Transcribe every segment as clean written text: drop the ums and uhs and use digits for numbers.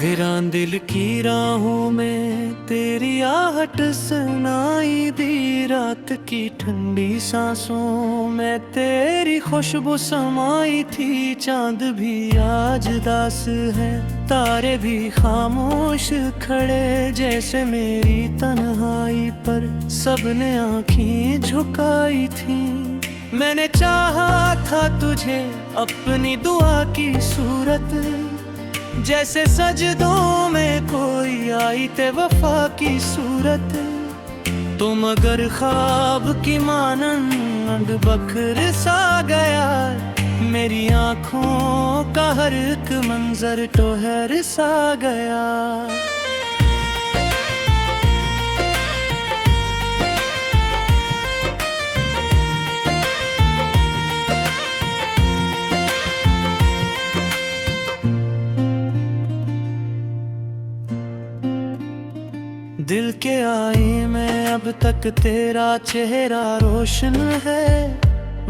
वीरान दिल की राहों में तेरी आहट सुनाई दी। रात की ठंडी सांसों में तेरी खुशबू समाई थी। चांद भी आज दास है, तारे भी खामोश खड़े, जैसे मेरी तन्हाई पर सबने आँखें झुकाई थी। मैंने चाहा था तुझे अपनी दुआ की सूरत, जैसे सजदों में कोई आई ते वफा की सूरत। तुम अगर ख्वाब की मानंद बखर सा गया, मेरी आँखों का हर एक मंजर टोहर सा गया। दिल के आई में अब तक तेरा चेहरा रोशन है।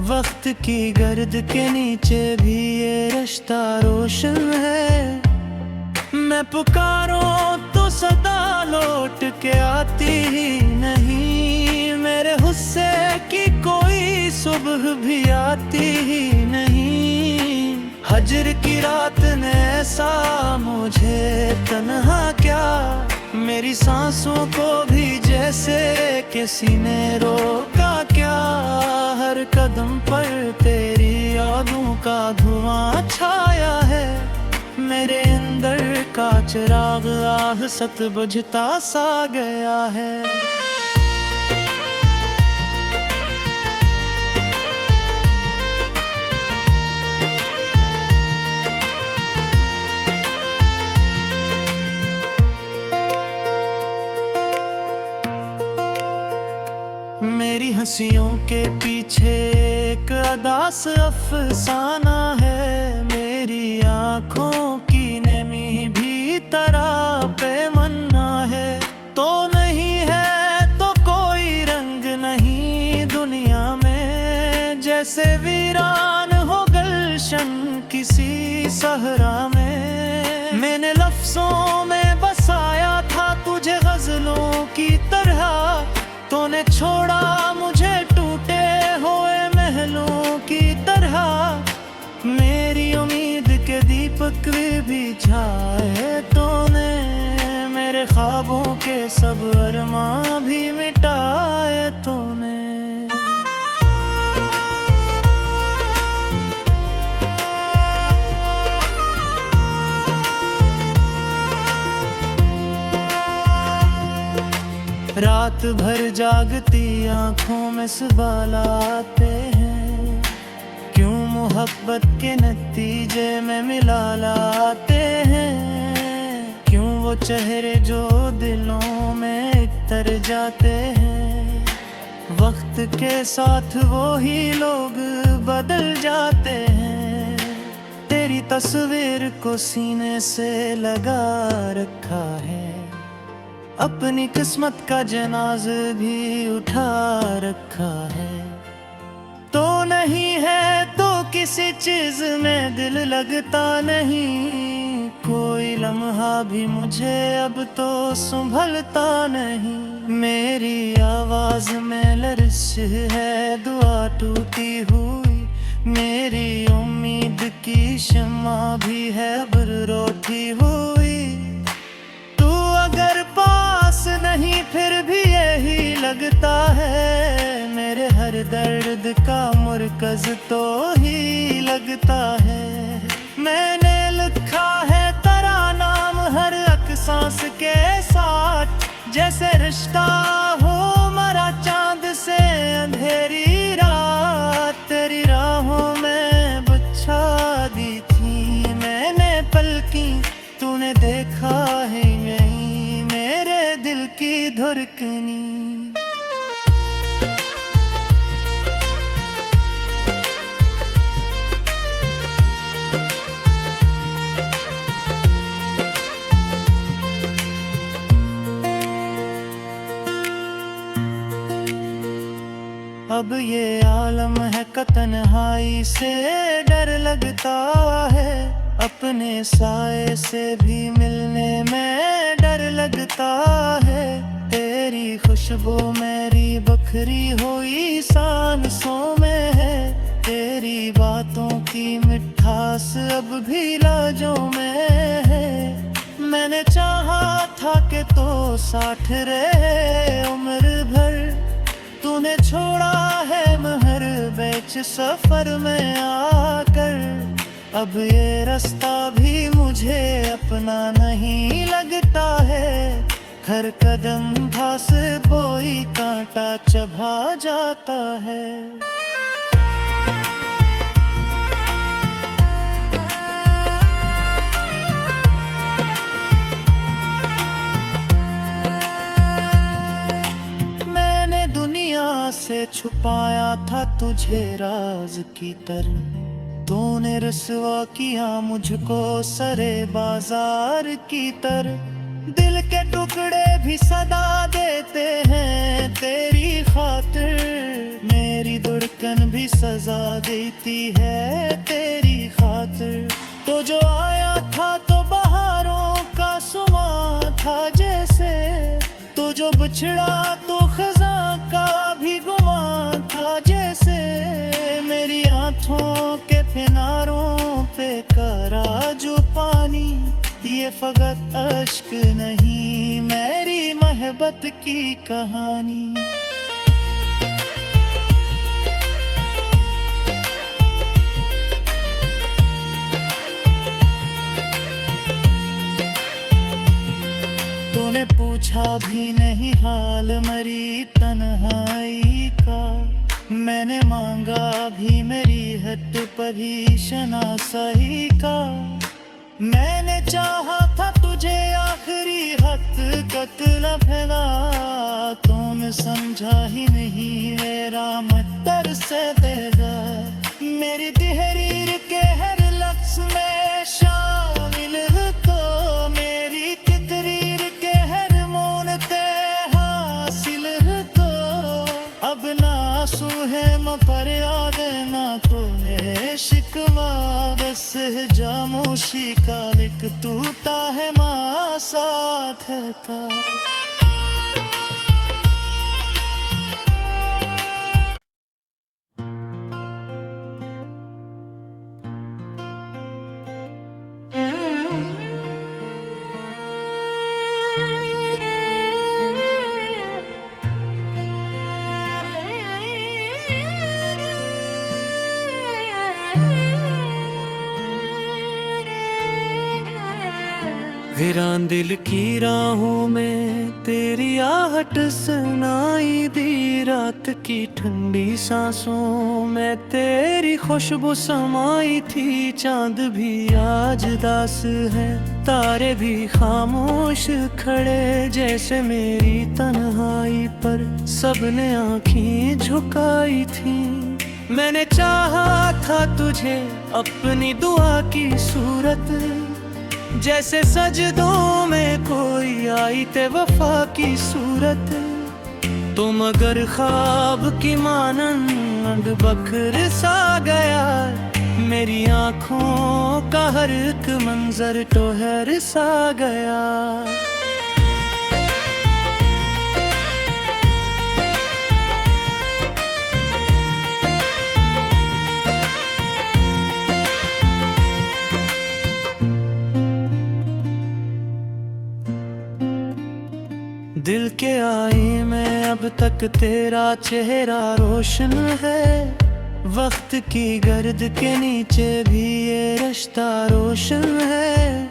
वक्त की गर्द के नीचे भी ये रिश्ता रोशन है। मैं पुकारूं तो सदा लौट के आती ही नहीं, मेरे गुस्से की कोई सुबह भी आती ही नहीं। हजर की रात ने ऐसा मुझे तन्हा क्या, मेरी सांसों को भी जैसे किसी ने रोका क्या। हर कदम पर तेरी यादों का धुआं छाया है, मेरे अंदर का चिराग आह सत बुझता सा गया है। मेरी हंसियों के पीछे एक अदास अफसाना है। मेरी आँखों की नमी भी तरह पे मन्ना है। तो नहीं है तो कोई रंग नहीं दुनिया में, जैसे वीरान हो गुलशन किसी सहरा में। मैंने लफ्जों में बसाया था तुझे गजलों की तरह, तूने छोड़ा मुझे टूटे हुए महलों की तरह। मेरी उम्मीद के दीपक भी झाए तूने, मेरे ख्वाबों के सब अरमां भी मिटाए तूने। रात भर जागती आँखों में सवाल आते हैं, क्यों मोहब्बत के नतीजे में मिला लाते हैं। क्यों वो चेहरे जो दिलों में इतर जाते हैं, वक्त के साथ वो ही लोग बदल जाते हैं। तेरी तस्वीर को सीने से लगा रखा है, अपनी किस्मत का जनाज भी उठा रखा है। तो नहीं है तो किसी चीज में दिल लगता नहीं, कोई लम्हा भी मुझे अब तो संभलता नहीं। मेरी आवाज में लर्श है दुआ टूटी हुई, मेरी उम्मीद की शम्मा भी है अब रोटी हुई। तू अगर पास नहीं फिर भी यही लगता है, मेरे हर दर्द का मुरकज तो ही लगता है। मैंने लिखा है तेरा नाम हर एक सांस के साथ, जैसे रिश्ता हो मरा चांद से अंधेरी रात। तेरी राहों में बिछा दी थी मैंने पलकी, तूने देखा है नहीं मेरे दिल की धड़कनी। अब ये आलम है का तन्हाई से डर लगता है, अपने साए से भी मिलने में डर लगता है। तेरी खुशबू मेरी बखरी हुई सांसों में है। तेरी बातों की मिठास अब भी लाजों में है। मैंने चाहा था कि तो साथ रहे उम्र भर, तूने छोड़ा है महर बेच सफर में आकर। अब ये रास्ता भी मुझे अपना नहीं लगता है। हर कदम घास बोई कांटा चबा जाता है। मैंने दुनिया से छुपाया था तुझे राज की तरह, तूने रसवा किया मुझको सरे बाजार की तरह। दिल के टुकड़े भी सदा देते हैं तेरी खातिर, मेरी धड़कन भी सजा देती है तेरी खातिर। तो जो आया था तो बहारों का सुमा था जैसे, तो जो बिछड़ा तो खज़ां का भी गुमा था जैसे। मेरी आँखों के किनारों पे करा जो पानी, ये फकत अश्क नहीं मेरी मोहब्बत की कहानी। तूने पूछा भी नहीं हाल मरी तन्हाई का, मैंने मांगा भी मेरी हद पर ही शनासाई का। मैंने चाहा था तुझे आखिरी हद कत्ल फैला, तूने समझा ही नहीं मेरा मत्तर से देगा। मेरी तहरीर के हर लफ्ज़ में शामिल तो मेरी तकरीर के हर मोनते हासिल तो। अब ना आंसू है पर याद ना तूने शिकवा, बस जामोशी का लिख टूटा है माँ साथ का। वीरान दिल की राहों में तेरी आहट सुनाई दी, रात की ठंडी सांसों में तेरी खुशबू समाई थी। चांद भी आज दास है, तारे भी खामोश खड़े जैसे मेरी तन्हाई पर सबने आँखें झुकाई थी। मैंने चाहा था तुझे अपनी दुआ की सूरत, जैसे सजदों में कोई आई ते वफा की सूरत। तुम अगर ख्वाब की मानंद बखर सा गया, मेरी आँखों का हर एक मंजर टोहर सा गया। दिल के आई में अब तक तेरा चेहरा रोशन है, वक्त की गर्द के नीचे भी ये रिश्ता रोशन है।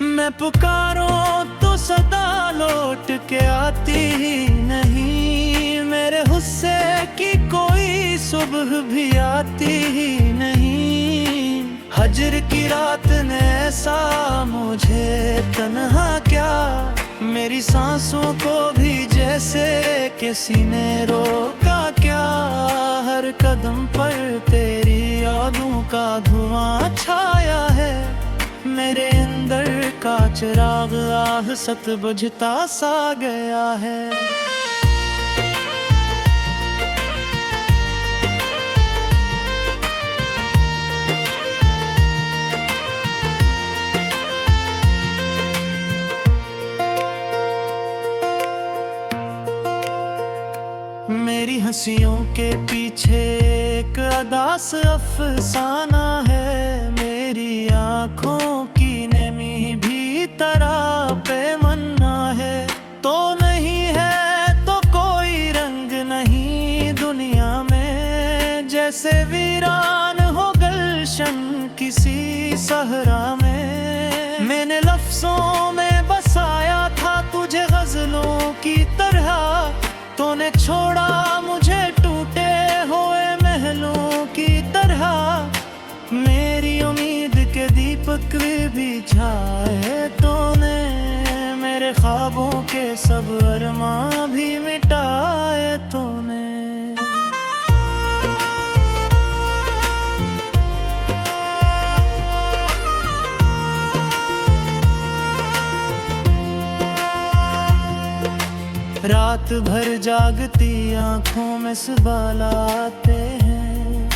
मैं पुकारूं तो सदा लौट के आती ही नहीं, मेरे गुस्से की कोई सुबह भी आती ही नहीं। हजर की रात ने ऐसा मुझे तन्हा क्या, मेरी सांसों को भी जैसे किसी ने रोका क्या। हर कदम पर तेरी यादों का धुआं छाया है, मेरे अंदर का चिराग आह सत बुझता सा गया है। के पीछे एक अदास अफसाना है, मेरी आंखों की नमी भी तरह पे मन्ना है। तो नहीं है तो कोई रंग नहीं दुनिया में, जैसे वीरान हो गुलशन किसी सहरा में। मैंने लफ्जों में बसाया था तुझे गजलों की तरह, तूने छोड़ा मुझे टूटे हुए महलों की तरह। मेरी उम्मीद के दीपक भी झाए तूने, मेरे ख्वाबों के सब अरमां भी मिटाए तूने। रात भर जागती आंखों में सवाल आते हैं,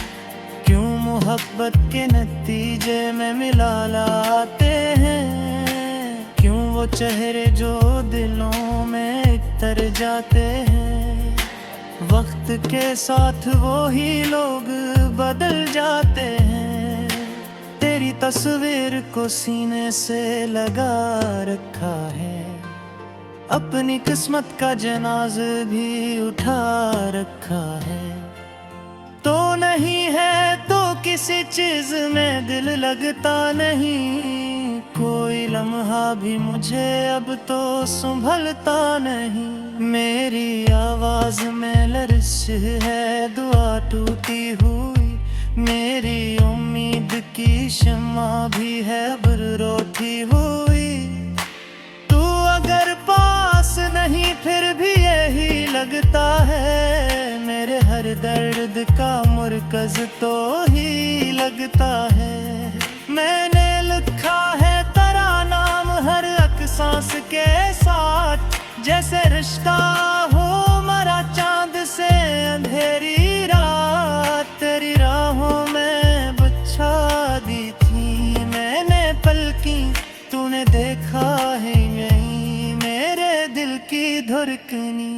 क्यों मोहब्बत के नतीजे में मिला लाते हैं। क्यों वो चेहरे जो दिलों में इतर जाते हैं, वक्त के साथ वो ही लोग बदल जाते हैं। तेरी तस्वीर को सीने से लगा रखा है, अपनी किस्मत का जनाज भी उठा रखा है। तो नहीं है तो किसी चीज में दिल लगता नहीं, कोई लम्हा भी मुझे अब तो संभलता नहीं। मेरी आवाज में लर्श है दुआ टूटी हुई, मेरी उम्मीद की शम्मा भी है अब रोटी हुई। तू अगर पास नहीं फिर भी यही लगता है, मेरे हर दर्द का मुरकज तो ही लगता है। मैंने लिखा है तेरा नाम हर एक सांस के साथ, जैसे रिश्ता हो मरा चांद से अंधेरी रात। तेरी राहों में बिछा दी थी मैंने पलकी, तूने देखा है यहीं मेरे दिल की धड़कनी।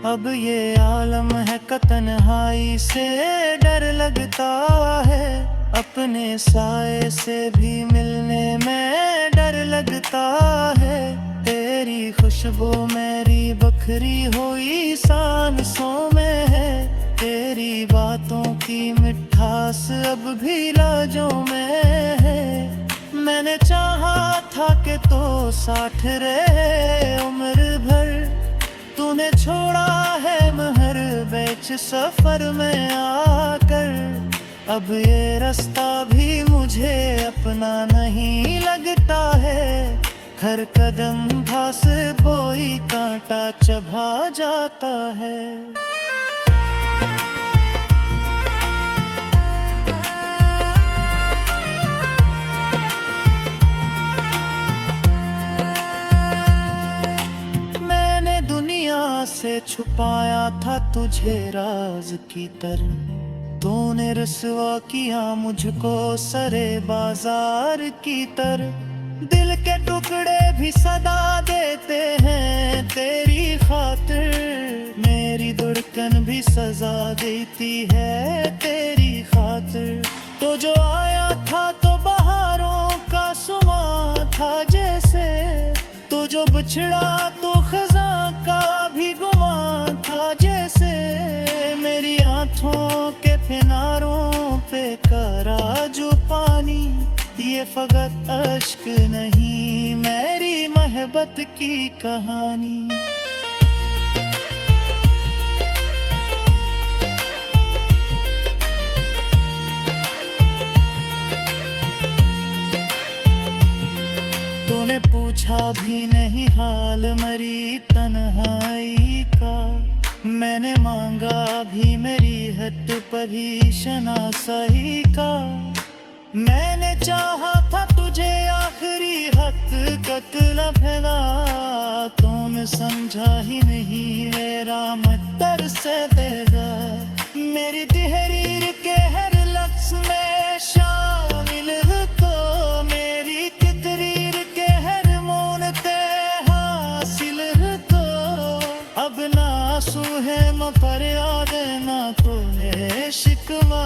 अब ये आलम है तन्हाई से डर लगता है, अपने साए से भी मिलने में डर लगता है। तेरी खुशबू मेरी बखरी हुई सांसों में है, तेरी बातों की मिठास अब भी लाजों में है। मैंने चाहा था कि तो साथ रहे उम्र भर, तूने छोड़ा है महर बेच सफर में आकर। अब ये रास्ता भी मुझे अपना नहीं लगता है, हर कदम घास बोई कांटा चबा जाता है। से छुपाया था तुझे राज की तरह, तूने रसवा किया मुझको सरे बाजार की तरह। दिल के टुकड़े भी सदा देते हैं तेरी खातिर, मेरी धड़कन भी सजा देती है तेरी खातिर। तो जो आया था तो बहारों का सुमा था जैसे, तो जो बिछड़ा तो खज़ां का भी गुमा था जैसे। मेरी आँखों के किनारों पे करा जो पानी, ये फकत अश्क नहीं मेरी मोहब्बत की कहानी। तूने पूछा भी नहीं हाल मरी तन्हाई का, मैंने मांगा भी मेरी हद परी शनासाई का। मैंने चाहा था तुझे आखिरी हकीकत न फैला, तूने तूने समझा ही नहीं, मेरा मत्तर से देगा। मेरी तहरीर के हर लफ्ज़ में शामिल हो तो, मेरी तहरीर के हर मोन पे हासिल हो तो। अब ना आंसू है म फरियाद ना तो है शिकवा,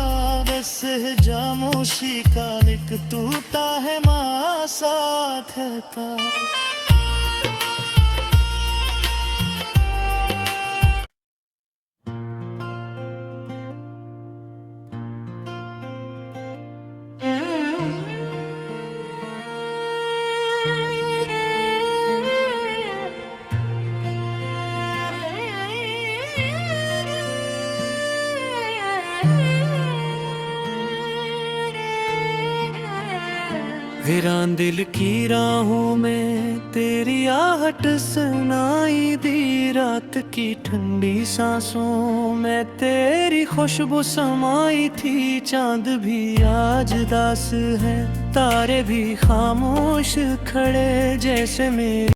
बस है खामोशी का लिख टूटा है माँ साथ है का। वीरान दिल की राहों में तेरी आहट सुनाई दी, रात की ठंडी सांसों में तेरी खुशबू समाई थी। चांद भी आज दास है, तारे भी खामोश खड़े, जैसे मेरी